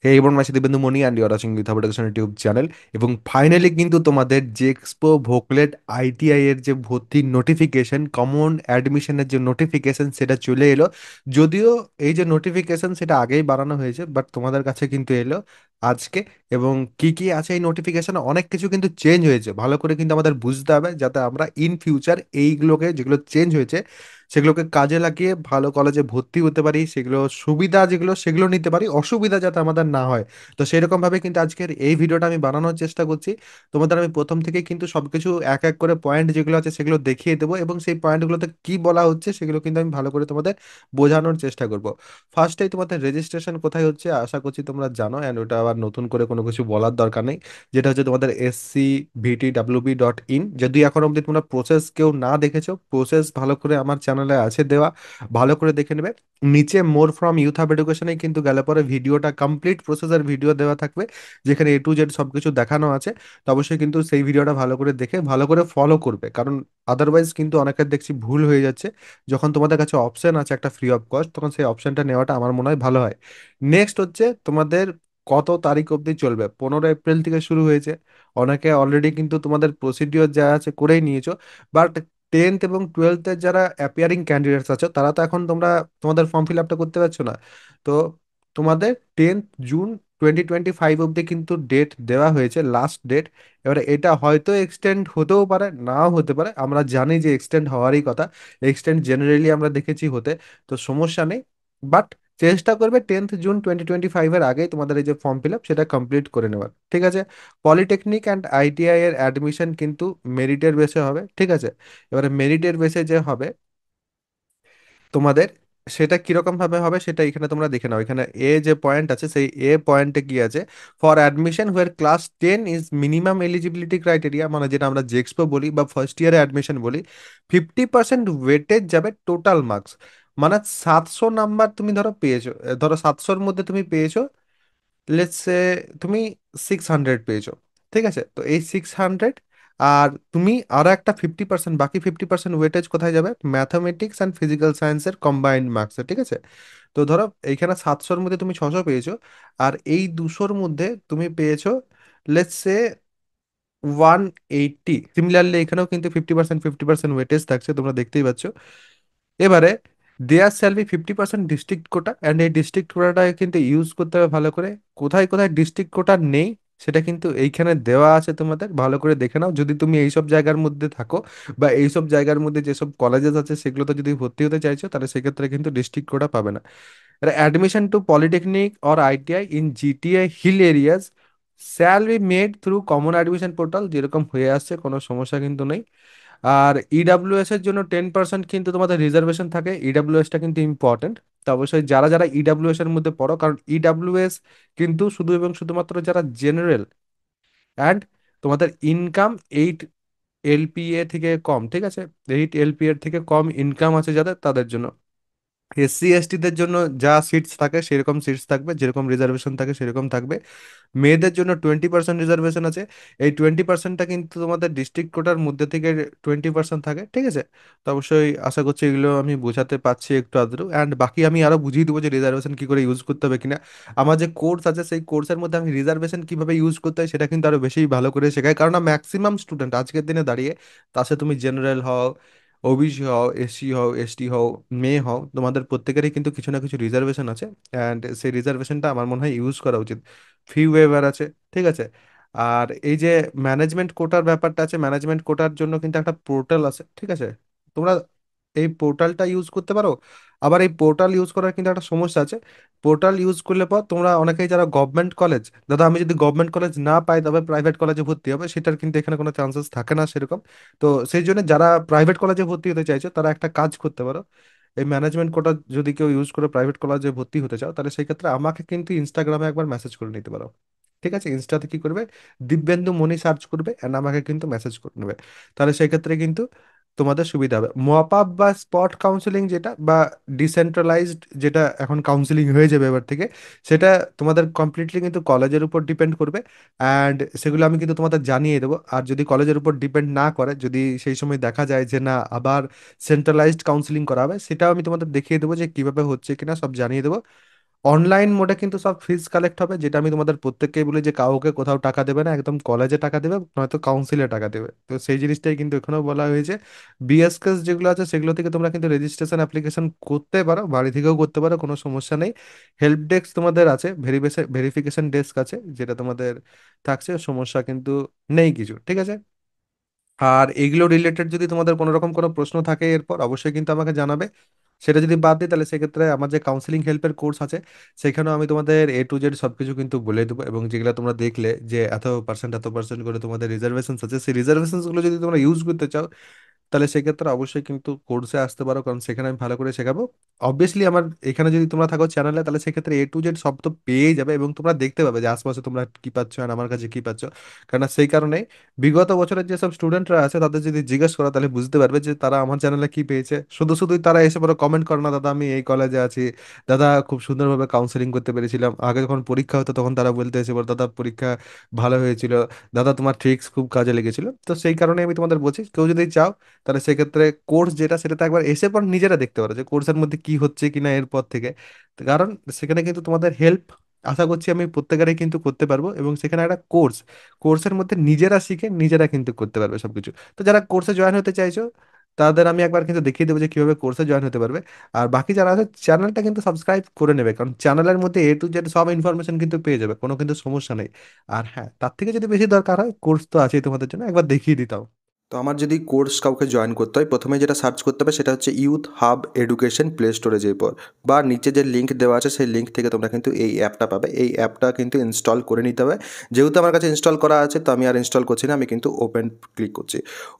হে এবং মাসি Dibendu Moni and you're watching with education YouTube channel. এবং ফাইনালি কিন্তু তোমাদের জেএক্সপো ভোকলেট আইটিআই এর যে ভর্তির নোটিফিকেশন, কমন অ্যাডমিশনের যে নোটিফিকেশন, সেটা চলে এলো। যদিও এই যে নোটিফিকেশন সেটা আগেই বানানো হয়েছে, বাট তোমাদের কাছে কিন্তু এলো আজকে। এবং কি কি আছে এই নোটিফিকেশনে, অনেক কিছু কিন্তু চেঞ্জ হয়েছে, ভালো করে কিন্তু আমাদের বুঝতে হবে, যাতে আমরা ইন ফিউচার এইগুলোকে, যেগুলো চেঞ্জ হয়েছে সেগুলোকে কাজে লাগিয়ে ভালো কলেজে ভর্তি হতে পারি, সেগুলো সুবিধা যেগুলো সেগুলো নিতে পারি, অসুবিধা যাতে আমাদের না হয়। তো সেরকম ভাবে কিন্তু আজকের এই ভিডিওটা আমি বানানোর চেষ্টা করছি। তোমাদের আমি প্রথম থেকে কিন্তু সবকিছু এক এক করে পয়েন্ট যেগুলো আছে সেগুলো দেখিয়ে দেবো, এবং সেই পয়েন্টগুলোতে কি বলা হচ্ছে সেগুলো কিন্তু আমি ভালো করে তোমাদের বোঝানোর চেষ্টা করব। ফার্স্টেই তোমাদের রেজিস্ট্রেশন কোথায় হচ্ছে আশা করছি তোমরা জানো, অ্যান্ড ওটা আবার নতুন করে কোনো কিছু বলার দরকার নেই। যেটা হচ্ছে তোমাদের scvtwb.in। যদি এখন অবধি তোমরা প্রসেস কেউ না দেখেছো, প্রসেস ভালো করে আমার চ্যানেলে আছে দেওয়া, ভালো করে দেখে নেবে। নিচে মোর ফ্রম ইউথ হাব এডুকেশনে কিন্তু গেলে পরে ভিডিওটা কমপ্লিট প্রসেসের ভিডিও দেওয়া থাকবে, যেখানে A to Z সবকিছু দেখানো আছে। তো অবশ্যই কিন্তু সেই ভিডিওটা ভালো করে দেখে ভালো করে ফলো করবে, কারণ আদারওয়াইজ কিন্তু অনেকের দেখছি ভুল হয়ে যাচ্ছে। যখন তোমাদের কাছে অপশন আছে একটা ফ্রি অফ কস্ট, তখন সেই অপশনটা নেওয়াটা আমার মনে হয় ভালো হয়। নেক্সট হচ্ছে তোমাদের কত তারিখ অবধি চলবে। 15 এপ্রিল থেকে শুরু হয়েছে। অনেকে অলরেডি কিন্তু তোমাদের প্রসিডিওর যা আছে করেই নিয়েছো, বাট 10th এবং 12th-এর যারা অ্যাপিয়ারিং ক্যান্ডিডেটস আছো, তারা তো এখন তোমাদের ফর্ম ফিল আপটা করতে পারছো না। তো তোমাদের 10th জুন 2025 অবধি কিন্তু ডেট দেওয়া হয়েছে, লাস্ট ডেট। এবারে এটা হয়তো এক্সটেন্ড হতেও পারে, নাও হতে পারে, আমরা জানি যে এক্সটেন্ড হওয়ারই কথা। এক্সটেন্ড জেনারেলি আমরা দেখেছি হতে। তো সমস্যা নেই, বাট চেষ্টা করবে 10th জুন 2025-এর আগেই তোমাদের এই যে ফর্ম ফিল আপ সেটা কমপ্লিট করে নেওয়ার, ঠিক আছে। পলিটেকনিক অ্যান্ড আইটিআই এর অ্যাডমিশন কিন্তু মেরিটের বেসে হবে, ঠিক আছে। এবারে মেরিটের বেসে যে হবে তোমাদের, সেটা কিরকম ভাবে হবে সেটা এখানে তোমরা দেখে নাও। এখানে এ যে পয়েন্ট আছে, সেই এ পয়েন্টে কি আছে, for admission where class 10 is minimum eligibility criteria, মানে যেটা আমরা জেক্সপো বলি বা ফার্স্ট ইয়ারে অ্যাডমিশন বলি, 50% ওয়েটেজ যাবে টোটাল মার্কস। মানে 700 নাম্বার তুমি ধরো পেয়েছো, ধরো 700-র মধ্যে তুমি পেয়েছো, লেটস সে তুমি 600 পেয়েছো, ঠিক আছে। তো এই 600, আর তুমি আরো একটা 50%, বাকি 50% ওয়েটেজ কোথায় যাবে, ম্যাথামেটিক্স অ্যান্ড ফিজিক্যাল সায়েন্সের কম্বাইন্ড মার্কসে, ঠিক আছে। তো ধরো এইখানে 700-র মধ্যে তুমি 600 পেয়েছো, আর এই 200-র মধ্যে তুমি পেয়েছো লেটস সে 180। সিমিলারলি এখানেও কিন্তু 50% ওয়েটেজ থাকছে, তোমরা দেখতেই পাচ্ছ। এবারে there shall be 50% district quota, and এই ডিস্ট্রিক্ট কোটাটা কিন্তু ইউজ করতে হবে ভালো করে। কোথায় কোথায় ডিস্ট্রিক্ট কোটা নেই সেটা কিন্তু এইখানে দেওয়া আছে, তোমাদের ভালো করে দেখে নাও। যদি তুমি এইসব জায়গার মধ্যে থাকো, বা এইসব জায়গার মধ্যে যেসব কলেজেস আছে সেগুলোতে যদি ভর্তি হতে চাইছো, তাহলে সেক্ষেত্রে কিন্তু ডিস্ট্রিক্ট কোটা পাবে না। Admission to polytechnic or ITI in GTI hill areas shall be made through common admission portal, যেরকম হয়ে আসছে, কোনো সমস্যা কিন্তু নেই। আর ইডাব্লিউএস এর জন্য 10% কিন্তু তোমাদের রিজার্ভেশন থাকে, ইডাব্লিউএসটা কিন্তু ইম্পর্টেন্ট। তো অবশ্যই যারা যারা ইডাব্লিউএস এর মধ্যে পড়ো, কারণ ইডাব্লিউএস কিন্তু শুধু এবং শুধুমাত্র যারা জেনারেল অ্যান্ড তোমাদের ইনকাম 8 LPA থেকে কম, ঠিক আছে, 8 LPA থেকে কম ইনকাম আছে যাদের, তাদের জন্য। SC ST-দের জন্য যা সিটস থাকে সেরকম সিটস থাকবে, যেরকম রিজার্ভেশন থাকে সেরকম থাকবে। মেয়েদের জন্য 20% রিজার্ভেশন আছে। এই 20%টা কিন্তু তোমাদের ডিস্ট্রিক্ট কোটার মধ্যে থেকে 20% থাকে, ঠিক আছে। তো অবশ্যই আশা করছি এগুলো আমি বোঝাতে পারছি একটু আধটু, অ্যান্ড বাকি আমি আরো বুঝিয়ে দেবো যে রিজার্ভেশন কি করে ইউজ করতে হবে কিনা। আমার যে কোর্স আছে সেই কোর্সের মধ্যে আমি রিজার্ভেশন কিভাবে ইউজ করতে হয় সেটা কিন্তু আরো বেশি ভালো করে শেখাই, কারণ ম্যাক্সিমাম স্টুডেন্ট আজকের দিনে দাঁড়িয়ে, তাছে তুমি জেনারেল হও, ওবিসি হও, এসসি হও, এসটি হও, মেয়ে হও, তোমাদের প্রত্যেকেরই কিন্তু কিছু না কিছু রিজার্ভেশন আছে। অ্যান্ড সেই রিজার্ভেশনটা আমার মনে হয় ইউজ করা উচিত। ফি ওয়েভার আছে, ঠিক আছে। আর এই যে ম্যানেজমেন্ট কোটার ব্যাপারটা আছে, ম্যানেজমেন্ট কোটার জন্য কিন্তু একটা পোর্টাল আছে, ঠিক আছে। তোমরা এই পোর্টালটা ইউজ করতে পারো। আবার এই পোর্টাল ইউজ করার কিন্তু একটা সমস্যা আছে। পোর্টাল ইউজ করলে পর তোমরা অনেকেই যারা গভর্নমেন্ট কলেজ, দাদা আমি যদি গভর্নমেন্ট কলেজ না পাই তবে প্রাইভেট কলেজে ভর্তি হবে, সেটার কিন্তু এখানে কোনো চান্সেস থাকে না সেরকম। তো সেই জন্য যারা প্রাইভেট কলেজে ভর্তি হতে চাইছো, তারা একটা কাজ করতে পারো। এই ম্যানেজমেন্ট কোটা যদি কেউ ইউজ করে প্রাইভেট কলেজে ভর্তি হতে চাও, তাহলে সেই ক্ষেত্রে আমাকে কিন্তু ইনস্টাগ্রামে একবার মেসেজ করে নিতে পারো, ঠিক আছে। ইনস্টাতে কি করবে, দিব্যেন্দু মনি সার্চ করবে, এন্ড আমাকে কিন্তু মেসেজ করে নেবে। তাহলে সেই ক্ষেত্রে কিন্তু তোমাদের সুবিধা হবে। মপ আপ বা স্পট কাউন্সিলিং যেটা, বা ডিসেন্ট্রালাইজড যেটা এখন কাউন্সিলিং হয়ে যাবে এবার থেকে, সেটা তোমাদের কমপ্লিটলি কিন্তু কলেজের উপর ডিপেন্ড করবে। অ্যান্ড সেগুলো আমি কিন্তু তোমাদের জানিয়ে দেবো। আর যদি কলেজের উপর ডিপেন্ড না করে, যদি সেই সময় দেখা যায় যে না আবার সেন্ট্রালাইজড কাউন্সিলিং করা হবে, সেটাও আমি তোমাদের দেখিয়ে দেবো যে কিভাবে হচ্ছে কিনা, সব জানিয়ে দেবো। অনলাইন মোডে কিন্তু সব ফিজ কালেক্ট হবে, যেটা আমি তোমাদের প্রত্যেককেই বলি যে কাউকে কোথাও টাকা দেবে না, একদম কলেজে টাকা দেবে, নয়তো কাউন্সিলে টাকা দেবে। তো সেই জিনিসটাই কিন্তু এখানেও বলা হয়েছে। বিএসকেস যেগুলো আছে সেগুলো থেকে তোমরা কিন্তু রেজিস্ট্রেশন অ্যাপ্লিকেশন করতে পারো, বাড়ি থেকেও করতে পারো, কোনো সমস্যা নেই। হেল্প ডেস্ক তোমাদের আছে, ভেরিফিকেশন ডেস্ক আছে, যেটা তোমাদের থাকছে, সমস্যা কিন্তু নেই কিছু, ঠিক আছে। আর এগুলো রিলেটেড যদি তোমাদের কোনো রকম কোনো প্রশ্ন থাকে এরপর অবশ্যই কিন্তু আমাকে জানাবে। সেটা যদি বাদ দিই তাহলে সেক্ষেত্রে আমার যে কাউন্সিলিং হেল্পের কোর্স আছে সেখানেও আমি তোমাদের A to Z সবকিছু কিন্তু বলে দেবো, এবং যেগুলো তোমরা দেখলে যে এত পার্সেন্ট করে তোমাদের রিজার্ভেশন আছে, সেই রিজার্ভেশন গুলো যদি তোমরা ইউজ করতে চাও তাহলে সেক্ষেত্রে অবশ্যই কিন্তু কোর্সে আসতে পারো, কারণ সেখানে আমি ভালো করে শেখাবো। অবভিয়াসলি আমার এখানে যদি তোমরা থাকো চ্যানেলে, তাহলে সেক্ষেত্রে A to Z সব তো পেয়ে যাবে, এবং তোমরা দেখতে পাবে যে আশপাশে তোমরা কি পাচ্ছ আর আমার কাছে কি পাচ্ছ। কারণ সেই কারণে বিগত বছরের যেসব স্টুডেন্টরা আছে তাদের যদি জিজ্ঞেস করো তাহলে বুঝতে পারবে যে তারা আমার চ্যানেলে কি পেয়েছে। শুধু শুধুই তারা এসে পরে কমেন্ট করে না, দাদা আমি এই কলেজে আছি, দাদা খুব সুন্দরভাবে কাউন্সেলিং করতে পেরেছিলাম, আগে যখন পরীক্ষা হতো তখন তারা বলতে এসে পরে দাদা পরীক্ষা ভালো হয়েছিল, দাদা তোমার ট্রিক্স খুব কাজে লেগেছিল। তো সেই কারণে আমি তোমাদের বলছি, কেউ যদি চাও তাহলে সেক্ষেত্রে কোর্স যেটা সেটাতে একবার এসে পর নিজেরা দেখতে পারো যে কোর্সের মধ্যে কি হচ্ছে কিনা এরপর থেকে। কারণ সেখানে কিন্তু তোমাদের হেল্প আশা করছি আমি প্রত্যেকেরই কিন্তু করতে পারবো, এবং সেখানে একটা কোর্সের মধ্যে নিজেরা শিখে নিজেরা কিন্তু করতে পারবে সবকিছু। তো যারা কোর্সে জয়েন হতে চাইছো তাদের আমি একবার কিন্তু দেখিয়ে দেবো যে কিভাবে কোর্সে জয়েন হতে পারবে। আর বাকি যারা আছে চ্যানেলটা কিন্তু সাবস্ক্রাইব করে নেবে, কারণ চ্যানেলের মধ্যে A to Z সব ইনফরমেশন কিন্তু পেয়ে যাবে, কোনো কিন্তু সমস্যা নেই। আর হ্যাঁ, তার থেকে যদি বেশি দরকার হয় কোর্স তো আছেই তোমাদের জন্য, একবার দেখিয়ে দিতাম। তো আমার যদি কোর্স কাউকে জয়েন করতে হয়, প্রথমে যেটা সার্চ করতে হবে সেটা হচ্ছে ইউথ হাব এডুকেশন প্লে স্টোরে যেয়ে পর, বা নিচে যে লিঙ্ক দেওয়া আছে সেই লিঙ্ক থেকে তোমরা কিন্তু এই অ্যাপটা পাবে। এই অ্যাপটা কিন্তু ইনস্টল করে নিতে হবে। যেহেতু আমার কাছে ইনস্টল করা আছে তো আমি আর ইনস্টল করছি না, আমি কিন্তু ওপেন ক্লিক করছি।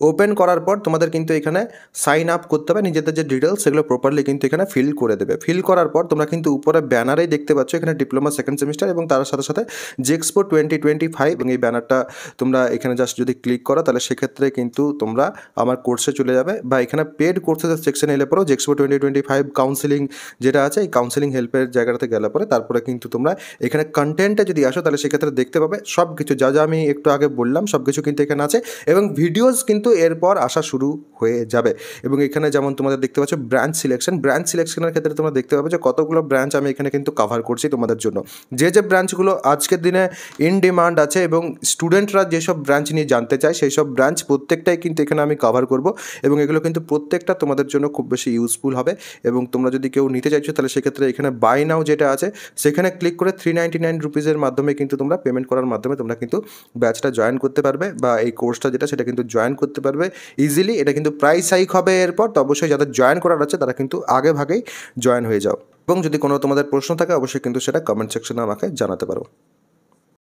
ওপেন করার পর তোমাদের কিন্তু এখানে সাইন আপ করতে হবে, নিজেদের যে ডিটেলস সেগুলো প্রপারলি কিন্তু এখানে ফিল করে দেবে। ফিল করার পর তোমরা কিন্তু উপরে ব্যানারেই দেখতে পাচ্ছ এখানে ডিপ্লোমা সেকেন্ড সেমিস্টার, এবং তার সাথে সাথে জেক্সপো 2025, এবং এই ব্যানারটা তোমরা এখানে জাস্ট যদি ক্লিক করো তাহলে সেক্ষেত্রে কিন্তু তোমরা আমার কোর্সে চলে যাবে, বা এখানে পেড কোর্সের সেকশনে এলে পরেও জেক্সপো 2025 কাউন্সিলিং যেটা আছে এই কাউন্সিলিং হেল্পের জায়গাটাতে গেলে পরে তারপরে কিন্তু তোমরা এখানে কন্টেন্টে যদি আসো তাহলে সেক্ষেত্রে দেখতে পাবে সব কিছু যা যা আমি একটু আগে বললাম সব কিছু কিন্তু এখানে আছে, এবং ভিডিওস কিন্তু এরপর আসা শুরু হয়ে যাবে। এবং এখানে যেমন তোমাদের দেখতে পাচ্ছ ব্রাঞ্চ সিলেকশনের ক্ষেত্রে তোমরা দেখতে পাবে যে কতগুলো ব্রাঞ্চ আমি এখানে কিন্তু কভার করছি তোমাদের জন্য। যে যে ব্রাঞ্চগুলো আজকের দিনে ইন ডিমান্ড আছে এবং স্টুডেন্টরা যেসব ব্রাঞ্চ নিয়ে জানতে চায় সেই সব ব্রাঞ্চ প্রত্যেকটাই কিন্তু এখানে আমি কভার করব, এবং এগুলো কিন্তু প্রত্যেকটা তোমাদের জন্য খুব বেশি ইউজফুল হবে। এবং তোমরা যদি কেউ নিতে চাইছো তাহলে সেক্ষেত্রে এখানে বাই নাও যেটা আছে সেখানে ক্লিক করে 399 রুপিসের মাধ্যমে কিন্তু তোমরা পেমেন্ট করার মাধ্যমে তোমরা কিন্তু ব্যাচটা জয়েন করতে পারবে, বা এই কোর্সটা যেটা সেটা কিন্তু জয়েন করতে পারবে ইজিলি। এটা কিন্তু প্রাইস হাইক হবে এরপর, তো অবশ্যই যাদের জয়েন করার আছে তারা কিন্তু আগে ভাগেই জয়েন হয়ে যাও। এবং যদি কোনো তোমাদের প্রশ্ন থাকে অবশ্যই কিন্তু সেটা কমেন্ট সেকশনে আমাকে জানাতে পারো।